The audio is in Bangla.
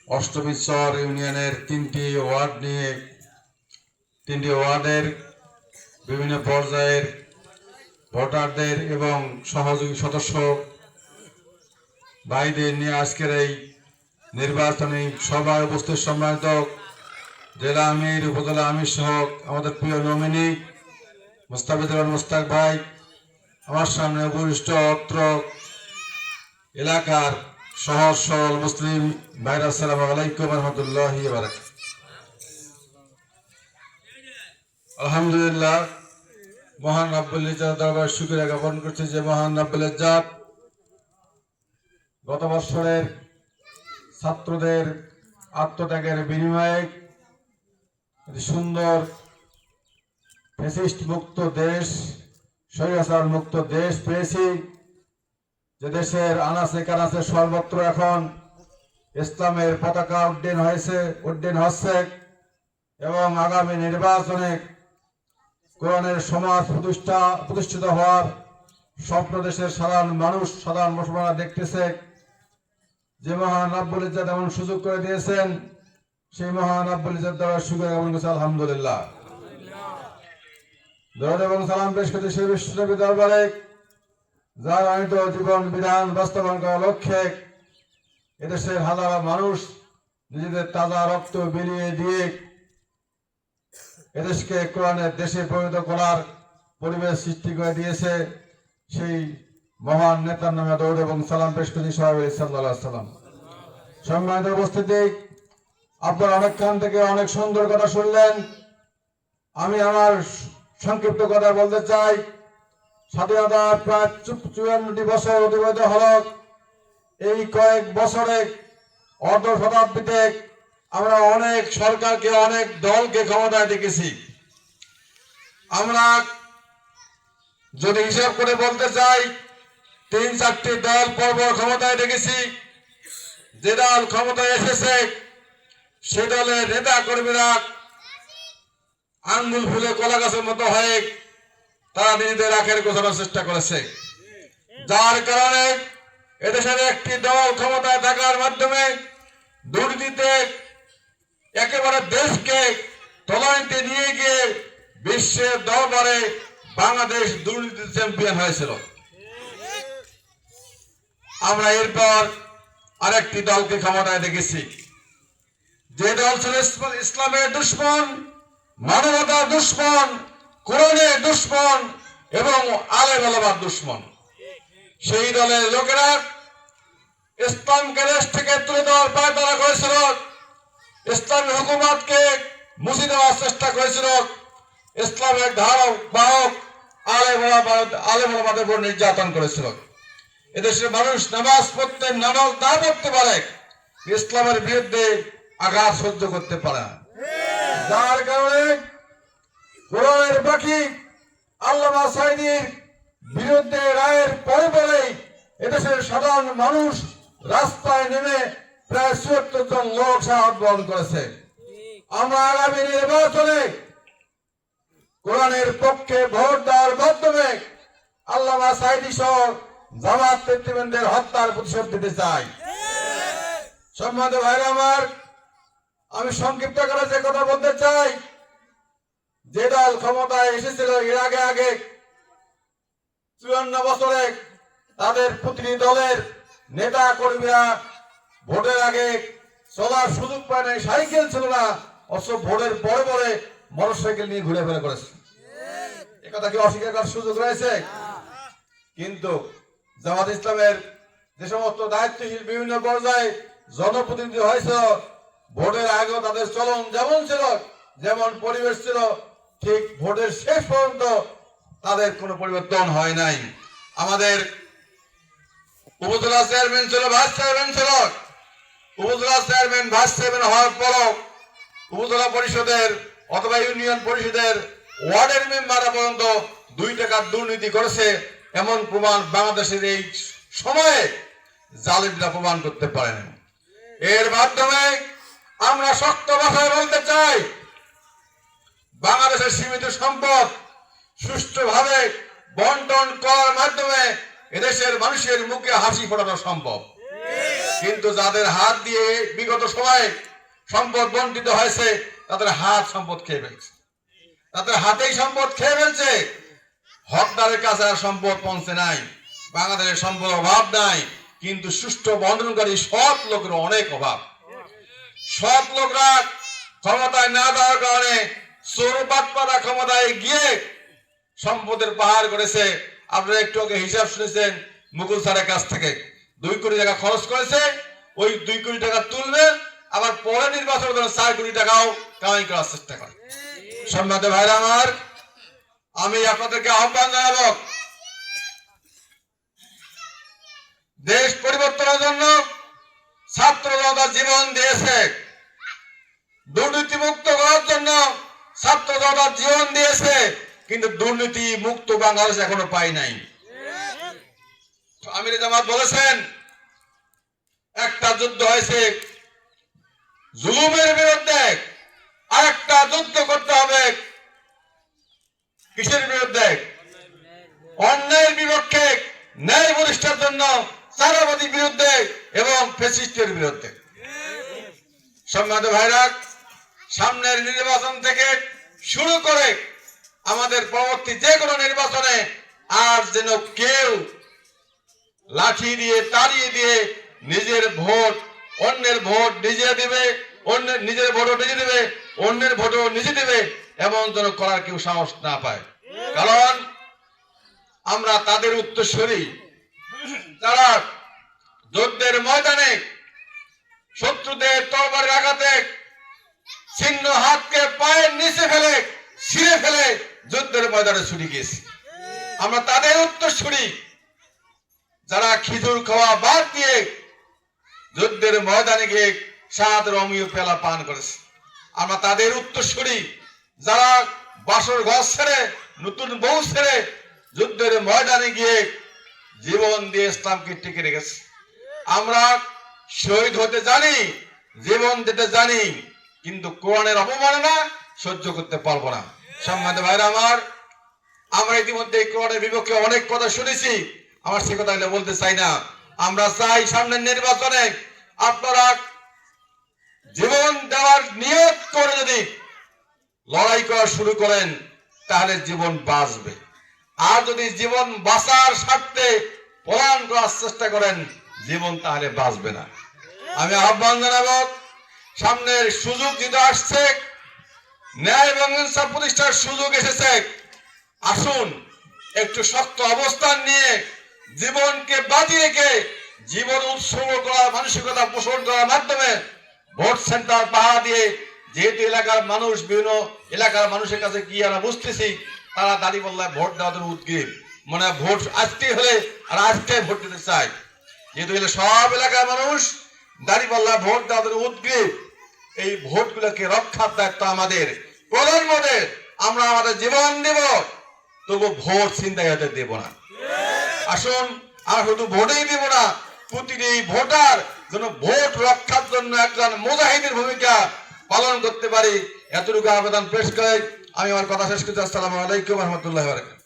অষ্টবিশ্বর ইউনিয়নের তিনটি ওয়ার্ডের বিভিন্ন পর্যায়ের ভোটারদের এবং সহযোগী সদস্য ভাইদের নিয়ে আজকের এই নির্বাচনী সভায় উপস্থিত সম্মানিত জেলা আমির, উপজেলা আমির সহ আমাদের প্রিয় নমিনি মুস্তাফিজুর মুস্তাক ভাই, আমার সামনে উপবিষ্ট অত্র এলাকার সহজ সরল মুসলিম ভাইরা, আসসালামু আলাইকুম রহমতুল্লাহি ওয়া বারাকাতুহু। আলহামদুলিল্লাহ, মহান রব্বুল ইজ্জত দরবারে শুকরিয়া জ্ঞাপন করছি যে মহান রব্বুল ইজ্জত গত বছরের ছাত্রদের আত্মত্যাগের বিনিময়ে সুন্দর ফ্যাসিস্ট মুক্ত দেশ, স্বৈরাচার মুক্ত দেশ পেয়েছি, যে দেশের আনাচে কানাচে সর্বত্র এখন ইসলামের পতাকা উড্ডীন হচ্ছে এবং আগামী নির্বাচনে কোরআনের সমাজ প্রতিষ্ঠিত হওয়ার স্বপ্ন দেশের সাধারণ মুসলমানরা দেখতেছে। যে মহান রব্বুল ইজ্জত এমন সুযোগ করে দিয়েছেন, সেই মহান রব্বুল ইজ্জত দ্বারা শুকরিয়া জ্ঞাপন করছি আলহামদুলিল্লাহ। দরুদ এবং সালাম পেশ করছি সেই বিশ্বনবী দরবারে, যার আনিত জীবন বিধান বাস্তবায়ন করার লক্ষ্যে এদেশের হাজার মানুষ নিজেদের তাজা রক্ত বিলিয়ে দিয়ে এদেশকে কোরআনের দেশে পরিণত করার পরিবেশ সৃষ্টি করে দিয়েছে। সেই মহান নেতার নামে দরুদ এবং সালাম পেশ করছি সাল্লাল্লাহু আলাইহি ওয়াসাল্লাম। সম্মানিত উপস্থিতি, আপনারা অনেকক্ষণ থেকে অনেক সুন্দর কথা শুনলেন। আমি আমার সংক্ষিপ্ত কথা বলতে চাই। স্বাধীনতার প্রায় 54 বছর অতিবাহিত হল। এই কয়েক বছরে অর্ধ শতাব্দীতে আমরা অনেক সরকারকে, অনেক দলকে ক্ষমতায় দেখেছি। আমরা যদি হিসাব করে বলতে চাই, 3-4টি দল পরপর ক্ষমতায় দেখেছি। যে দল ক্ষমতায় এসেছে সে দলের নেতা কর্মীরা আঙ্গুল ফুলে কলা গাছের মতো হয়ে তারা নিজেদের আখের গোছানোর চেষ্টা করেছে, যার কারণে এদেশের একটি দল ক্ষমতায় থাকার মাধ্যমে দুর্নীতিতে একেবারে দেশকে তলানিতে নিয়ে গিয়ে বিশ্বের দরবারে বাংলাদেশ দুর্নীতি চ্যাম্পিয়ন হয়েছিল। আমরা এরপর আরেকটি দলকে ক্ষমতায় দেখেছি, যে দল ছিল ইসলামের দুশ্মন, মানবতার দুশ্মন, কোরআনের দুশ্মন এবং আলেম ওলামার দুশ্মন। সেই দলের লোকেরা ইসলামকে দেশ থেকে তুলে দেওয়ার পায়তারা করেছিল, ইসলামী হুকুমতকে মুছে দেওয়ার চেষ্টা করেছিল, ইসলামের ধারক বাহক আলেম ওলামাদের উপর নির্যাতন করেছিল। এদেশের মানুষ নামাজ না পড়তে পারে, ইসলামের বিরুদ্ধে আঘাত সহ্য করতে পারে না, যার কারণে কোরআনের পাখি আল্লামা সাঈদীর বিরুদ্ধে রায়ের পরে এদেশের সাধারণ মানুষ রাস্তায় নেমে প্রায় ৭৪ জন লোক শাহাদাত বরণ করেছে। আমরা আগামী নির্বাচনে কোরআনের পক্ষে ভোট দেওয়ার মাধ্যমে আল্লামা সাঈদী সহ জামাত নেতৃবৃন্দের হত্যার প্রতিশোধ দিতে চাই। সম্মানিত ভাইরা আমার, আমি সংক্ষিপ্ত করে যে কথা বলতে চাই, যে দল ক্ষমতায় এসেছিল এর আগে ৫৪ বছরে তাদের প্রতিটি দলের নেতা কর্মীরা ভোটের আগে চলার সুযোগ পায় নাই, সাইকেল ছিল না, অথচ ভোটের পরে মোটরসাইকেল নিয়ে ঘুরে ফেরা করেছে। এ কথা কি অস্বীকার করার সুযোগ রয়েছে? কিন্তু জামাত ইসলামের যে সমস্ত দায়িত্বশীল বিভিন্ন পর্যায়ে জনপ্রতিনিধি হয়েছে, ভোটের আগেও তাদের চলন যেমন ছিল, যেমন পরিবেশ ছিল, ঠিক ভোটের শেষ পর্যন্ত তাদের কোনো পরিবর্তন হয় নাই। আমাদের উপজেলা চেয়ারম্যান ছিল, ভাইস চেয়ারম্যান ছিল, উপজেলা চেয়ারম্যান ভাইস চেয়ারম্যান হওয়ার পরও উপজেলা পরিষদের অথবা ইউনিয়ন পরিষদের ওয়ার্ডের মেম্বাররা পর্যন্ত 2 টাকার দুর্নীতি করেছে, এমন প্রমাণ বাংলাদেশের এই সময়ে জালিমরা প্রমাণ করতে পারেন। এর মাধ্যমে আমরা শক্ত ভাষায় বলতে চাই, বাংলাদেশের সীমিত সম্পদ সুষ্ঠুভাবে বন্টন করার মাধ্যমে এদেশের মানুষের মুখে হাসি ফোটানো সম্ভব। কিন্তু যাদের হাত দিয়ে বিগত সময়ে সম্পদ বন্টিত হয়েছে তাদের হাত সম্পদ খেয়ে ফেলছে, তাদের হাতেই সম্পদ খেয়ে ফেলছে। হকদারের কাছে আর সম্পদ পৌঁছে নাই। বাংলাদেশের সম্পদ অভাব নাই, কিন্তু সুষ্ঠু বন্টনকারী সৎ লোকের অনেক অভাব। সৎ লোকরা ক্ষমতায় না দেওয়ার কারণে চোরবাটপাড়া ক্ষমতায় গিয়ে সম্পদের পাহাড় করেছে। আপনারা একটু আগে হিসাব শুনেছেন মুকুল স্যারের কাছ থেকে 2 কোটি টাকা খরচ করেছে। ওই 2 কোটি টাকা তুলবে, আবার পরে নির্বাচনের জন্য 4 কোটি টাকাও কামাই করার চেষ্টা করে। সম্মানিত ভাইরা আমার, আমি আপনাদেরকে আহ্বান জানাবো, দেশ পরিবর্তনের জন্য ছাত্র জনতা জীবন দিয়েছে, দুর্নীতি মুক্ত করার জন্য ছাত্র জনতা জীবন দিয়েছে, কিন্তু দুর্নীতি মুক্ত বাংলাদেশ এখনো পাই নাই। আমির জামাত বলেছেন একটা যুদ্ধ হয়েছে জুলুমের বিরুদ্ধে, আর একটা যুদ্ধ করতে হবে কিসের বিরুদ্ধে? অন্যায়ের বিপক্ষে, ন্যায় প্রতিষ্ঠার জন্য, চাঁদাবাদীর বিরুদ্ধে এবং ফ্যাসিস্টের বিরুদ্ধে। সম্মানিত ভাইরা, সামনের নির্বাচন থেকে শুরু করে আমাদের পরবর্তী যে কোনো নির্বাচনে আর যেন কেউ লাঠি দিয়ে তাড়িয়ে দিয়ে নিজের ভোট অন্যের ভোট নিজে দিবে, অন্যের নিজের ভোটও নিজে দেবে, অন্যের ভোটও নিজে দেবে, এমন যেন করার কেউ সাহস না পায়। কারণ আমরা তাদের উত্তরসূরি যারা যুদ্ধের ময়দানে শত্রুদের তরবারির আঘাতে ছিন্ন হাতকে পায়ের নিচে ফেলে ছিঁড়ে ফেলে যুদ্ধের ময়দানে ছুটে গেছে। আমরা তাদের উত্তরসূরি যারা খিজুর খাওয়া বাদ দিয়ে যুদ্ধের ময়দানে গিয়ে স্বাদ রমণীয় পেলা পান করেছে। আমরা তাদের উত্তরসূরি যারা বাসর ঘর ছেড়ে নতুন বউ ছেড়ে যুদ্ধের ময়দানে গিয়ে জীবন দিয়ে ইসলামকে টিকে রেখেছে। আমরা শহীদ হতে জানি, জীবন দিতে জানি, কিন্তু কোরআনের অপমাননা সহ্য করতে পারবো না। সম্মানিত ভাইরা আমার, আমরা ইতিমধ্যে কোরআনের বিপক্ষে অনেক কথা শুনেছি, আমার সে কথা বলতে চাই না। আমরা চাই সামনের নির্বাচনে আপনারা জীবন দেওয়ার নিয়ত করে যদি লড়াই করা শুরু করেন তাহলে জীবন বাঁচবে, আর যদি জীবন বাঁচার স্বার্থে পলায়ন করার চেষ্টা করেন জীবন তাহলে বাঁচবে না। আমি আহ্বান জানাবো, সামনের সুযোগ যেটা আসছে, ন্যায় এবং ইনসাফ প্রতিষ্ঠার সুযোগ এসেছে, আসুন একটু শক্ত অবস্থান নিয়ে জীবনকে বাজি রেখে জীবন উৎসর্গ করার মানসিকতা পোষণ করার মাধ্যমে ভোট সেন্টার পাহারা দিয়ে, যেহেতু এলাকার মানুষ বিভিন্ন এলাকার মানুষের কাছে গিয়ে আমরা বুঝতেছি তারা দাঁড়িপাল্লায় ভোট দেওয়ার জন্য উদ্গ্রীব, মানে ভোট আজকে হলে আর আজকে ভোট দিতে চায়। যেহেতু সব এলাকার মানুষ দাঁড়িপাল্লায় ভোট দেওয়ার জন্য উদ্গ্রীব, এই ভোটগুলোকে রক্ষার দায়িত্ব আমাদের প্রধানমন্ত্রীর। আমরা আমাদের জীবন দেব, তবু ভোট ছিনতাই হতে দেব না। আসুন, আর শুধু ভোটেই দেব না, প্রতিটি ভোটার যেন ভোট রক্ষার জন্য একজন মুজাহিদের ভূমিকা পালন করতে পারি, এতটুকু আবেদন পেশ করে আমি আমার কথা শেষ করছি। আসসালামু আলাইকুম ওয়া রাহমাতুল্লাহি ওয়া বারাকাতুহু।